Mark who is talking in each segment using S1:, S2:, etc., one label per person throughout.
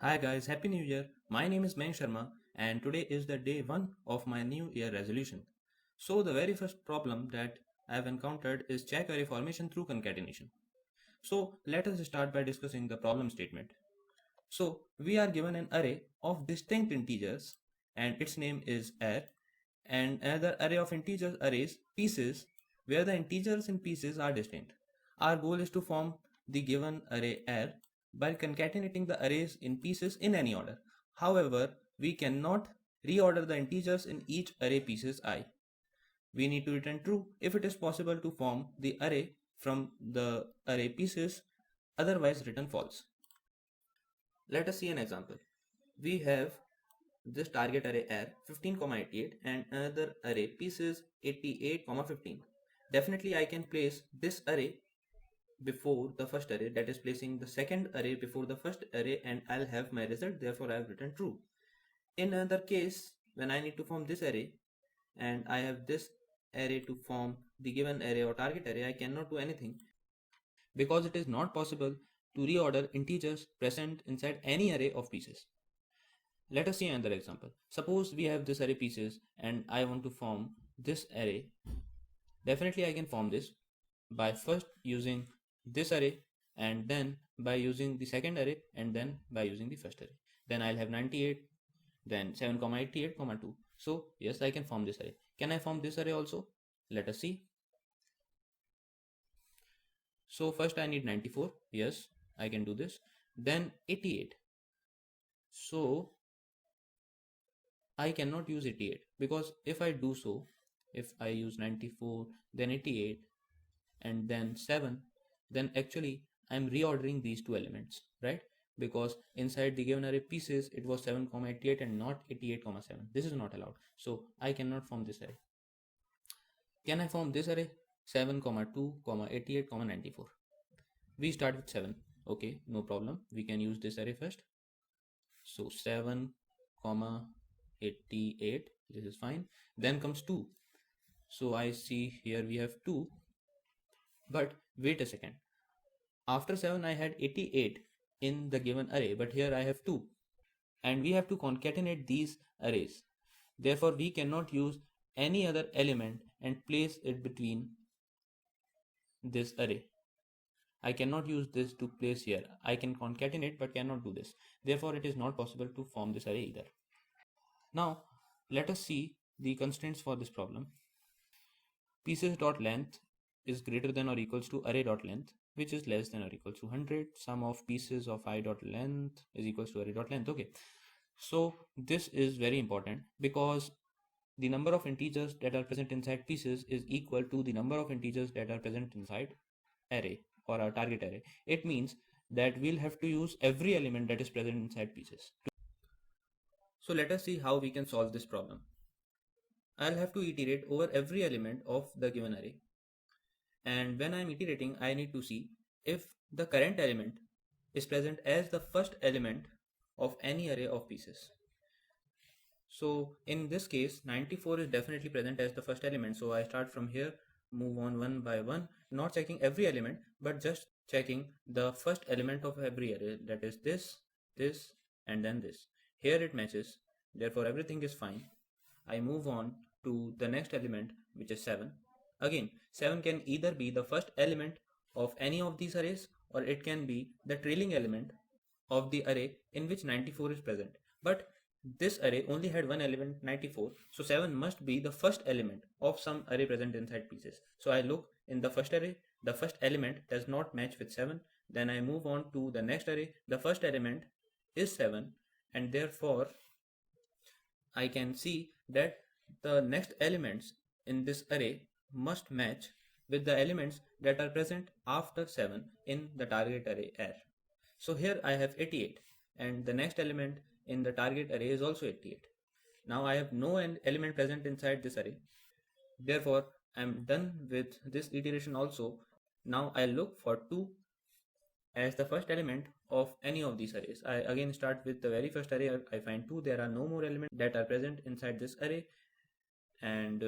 S1: Hi guys, Happy New Year. My name is Mayank Sharma and today is the day 1 of my New Year resolution. So the very first problem that I have encountered is check array formation through concatenation. So let us start by discussing the problem statement. So we are given an array of distinct integers and its name is arr, and another array of integers arrays pieces where the integers in pieces are distinct. Our goal is to form the given array arr by concatenating the arrays in pieces in any order. However, we cannot reorder the integers in each array pieces I. We need to return true if it is possible to form the array from the array pieces, otherwise return false. Let us see an example. We have this target array arr 15,88 and another array pieces 88,15. Definitely I can place this array before the first array, that is placing the second array before the first array, and I'll have my result, therefore I have written true. In another case, when I need to form this array and I have this array to form the given array or target array, I cannot do anything because it is not possible to reorder integers present inside any array of pieces. Let us see another example. Suppose we have this array pieces and I want to form this array. Definitely I can form this by first using this array and then by using the second array and then by using the first array. Then I'll have 98, then 7,88, 2. So yes, I can form this array. Can I form this array also? Let us see. So first I need 94. Yes, I can do this. Then 88. So I cannot use 88 because if I do so, if I use 94, then 88 and then 7, then actually I'm reordering these two elements, right? Because inside the given array pieces, it was 7,88 and not 88,7. This is not allowed. So I cannot form this array. Can I form this array? 7, 2, 88, 94. We start with 7. Okay, no problem. We can use this array first. So 7, 88. This is fine. Then comes 2. So I see here we have 2. But wait a second. After 7 I had 88 in the given array, but here I have 2. And we have to concatenate these arrays. Therefore we cannot use any other element and place it between this array. I cannot use this to place here. I can concatenate but cannot do this. Therefore it is not possible to form this array either. Now let us see the constraints for this problem. Pieces.length is greater than or equals to array.length, which is less than or equals to 100. Sum of pieces of I.length is equals to array.length. Okay, so this is very important because the number of integers that are present inside pieces is equal to the number of integers that are present inside array or our target array. It means that we'll have to use every element that is present inside pieces. So let us see how we can solve this problem. I'll have to iterate over every element of the given array. And when I'm iterating, I need to see if the current element is present as the first element of any array of pieces. So in this case, 94 is definitely present as the first element. So I start from here, move on one by one, not checking every element, but just checking the first element of every array. That is this, and then this. Here it matches. Therefore everything is fine. I move on to the next element, which is 7. Again, 7 can either be the first element of any of these arrays or it can be the trailing element of the array in which 94 is present. But this array only had one element, 94, so 7 must be the first element of some array present inside pieces. So I look in the first array, the first element does not match with 7. Then I move on to the next array, the first element is 7, and therefore I can see that the next elements in this array must match with the elements that are present after 7 in the target array array. So here I have 88 and the next element in the target array is also 88. Now I have no element present inside this array. Therefore I am done with this iteration also. Now I look for 2 as the first element of any of these arrays. I again start with the very first array. I find 2. There are no more elements that are present inside this array, and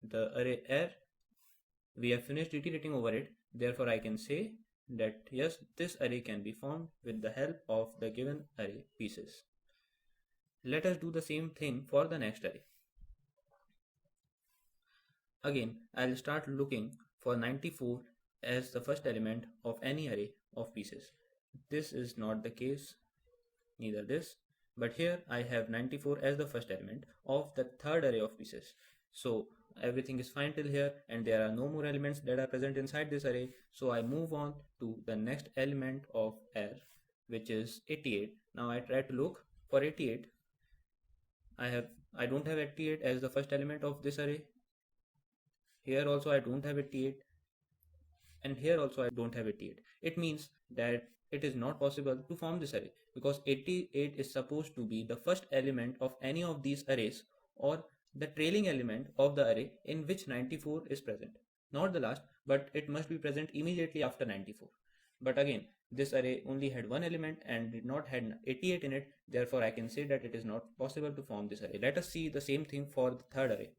S1: the array array, we have finished iterating over it. Therefore I can say that yes, this array can be formed with the help of the given array pieces. Let us do the same thing for the next array. Again, I'll start looking for 94 as the first element of any array of pieces. This is not the case, neither this, but here I have 94 as the first element of the third array of pieces. So everything is fine till here and there are no more elements that are present inside this array. So I move on to the next element of R, which is 88. Now I try to look for 88. I don't have 88 as the first element of this array. Here also I don't have 88, and here also I don't have 88. It means that it is not possible to form this array because 88 is supposed to be the first element of any of these arrays or the trailing element of the array in which 94 is present. Not the last, but it must be present immediately after 94. But again, this array only had one element and did not had 88 in it, therefore I can say that it is not possible to form this array. Let us see the same thing for the third array.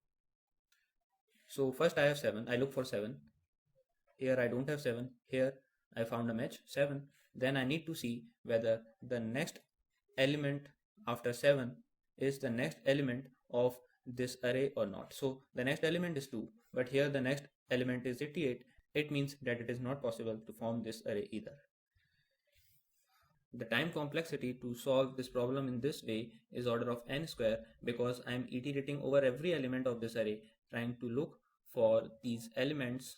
S1: So first I have 7, I look for 7. Here I don't have 7, here I found a match 7. Then I need to see whether the next element after 7 is the next element of this array or not. So the next element is 2, but here the next element is 88. It means that it is not possible to form this array either. The time complexity to solve this problem in this way is order of n square because I am iterating over every element of this array, trying to look for these elements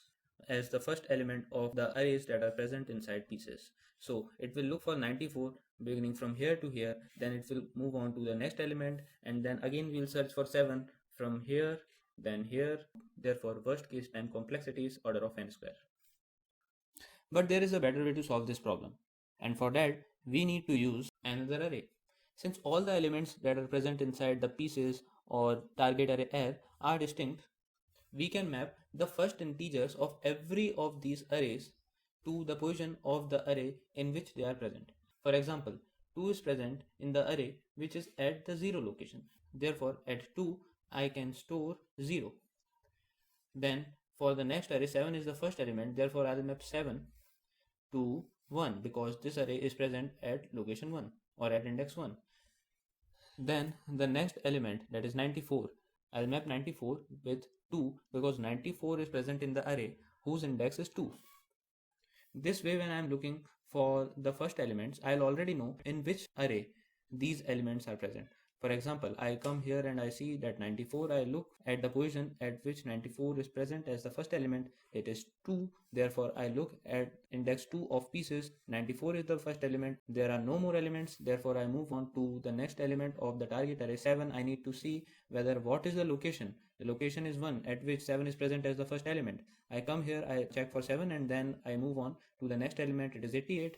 S1: as the first element of the arrays that are present inside pieces. So it will look for 94 beginning from here to here, then it will move on to the next element, and then again we'll search for 7 from here, then here. Therefore worst case time complexity is order of n square. But there is a better way to solve this problem, and for that we need to use another array. Since all the elements that are present inside the pieces or target array R are distinct, we can map the first integers of every of these arrays to the position of the array in which they are present. For example, 2 is present in the array which is at the 0 location. Therefore, at 2 I can store 0. Then for the next array, 7 is the first element. Therefore, I will map 7 to 1 because this array is present at location 1 or at index 1. Then the next element, that is 94, I'll map 94 with 2 because 94 is present in the array whose index is 2. This way when I am looking for the first elements, I'll already know in which array these elements are present. For example, I come here and I see that 94, I look at the position at which 94 is present as the first element, it is 2. Therefore, I look at index 2 of pieces, 94 is the first element, there are no more elements, therefore I move on to the next element of the target array 7. I need to see whether what is the location. The location is 1 at which 7 is present as the first element. I come here, I check for 7 and then I move on to the next element, it is 88.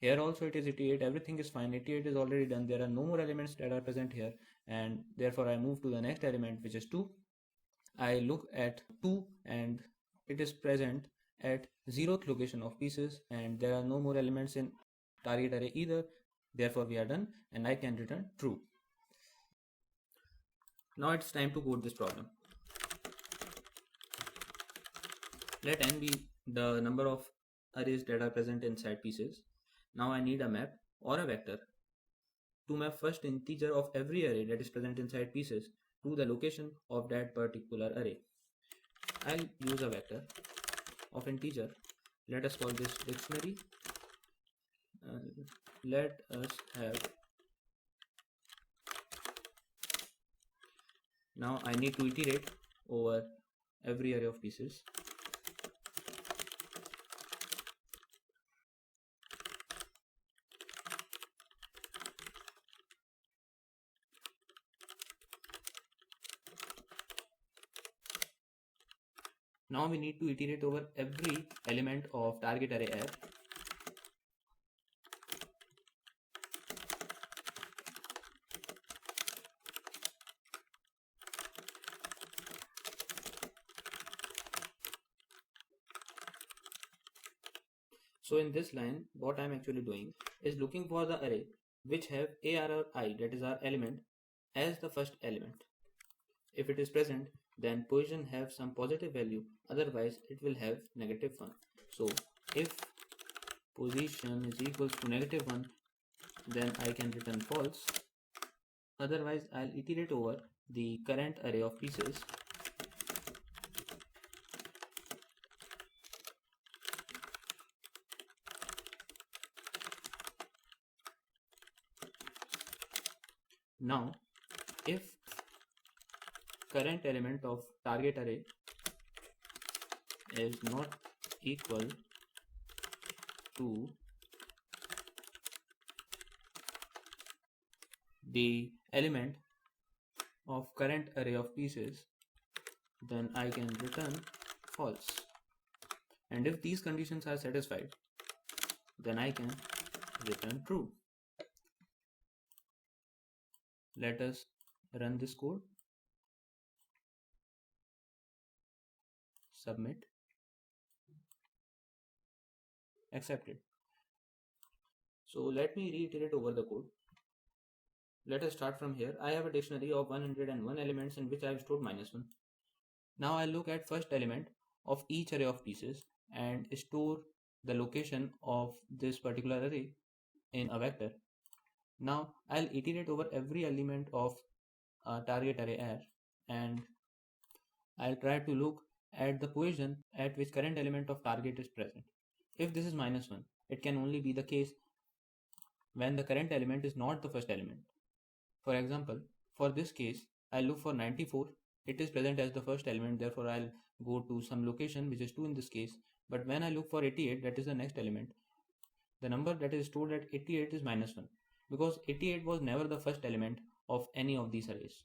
S1: Here also it is 88, everything is fine, 88 is already done, there are no more elements that are present here, and therefore I move to the next element which is 2. I look at 2 and it is present at 0th location of pieces and there are no more elements in target array either, therefore we are done and I can return true. Now it's time to code this problem. Let n be the number of arrays that are present inside pieces. Now I need a map or a vector to map first integer of every array that is present inside pieces to the location of that particular array. I'll use a vector of integer. Let us call this dictionary. Let us have. Now I need to iterate over every array of pieces. Now we need to iterate over every element of target array R. So in this line, what I am actually doing is looking for the array which have AR or I, that is our element, as the first element. If it is present, then position have some positive value, otherwise it will have -1. So if position is equals to -1, then I can return false. Otherwise, I'll iterate over the current array of pieces. Now, if current element of target array is not equal to the element of current array of pieces, then I can return false. And if these conditions are satisfied, then I can return true. Let us run this code. Submit. Accepted. So let me reiterate over the code. Let us start from here. I have a dictionary of 101 elements in which I have stored -1. Now I'll look at first element of each array of pieces and store the location of this particular array in a vector. Now I'll iterate over every element of a target array R, and I'll try to look at the position at which current element of target is present. If this is -1, it can only be the case when the current element is not the first element. For example, for this case, I'll look for 94. It is present as the first element, therefore I'll go to some location which is 2 in this case. But when I look for 88, that is the next element, the number that is stored at 88 is -1, because 88 was never the first element of any of these arrays.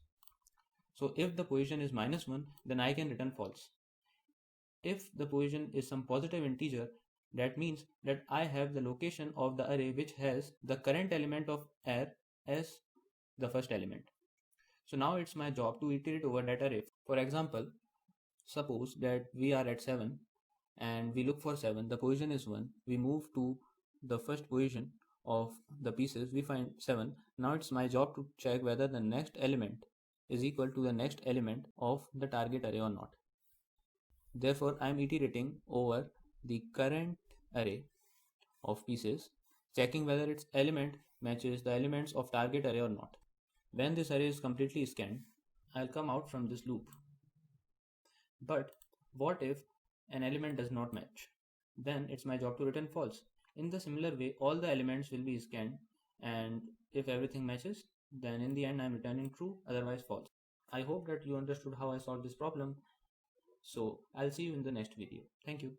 S1: So if the position is -1, then I can return false. If the position is some positive integer, that means that I have the location of the array which has the current element of R as the first element. So now it's my job to iterate over that array. For example, suppose that we are at 7 and we look for 7, the position is 1, we move to the first position of the pieces, we find 7. Now it's my job to check whether the next element is equal to the next element of the target array or not. Therefore, I am iterating over the current array of pieces, checking whether its element matches the elements of target array or not. When this array is completely scanned, I'll come out from this loop. But what if an element does not match? Then it's my job to return false. In the similar way, all the elements will be scanned, and if everything matches, then in the end I'm returning true, otherwise false. I hope that you understood how I solved this problem. So I'll see you in the next video. Thank you.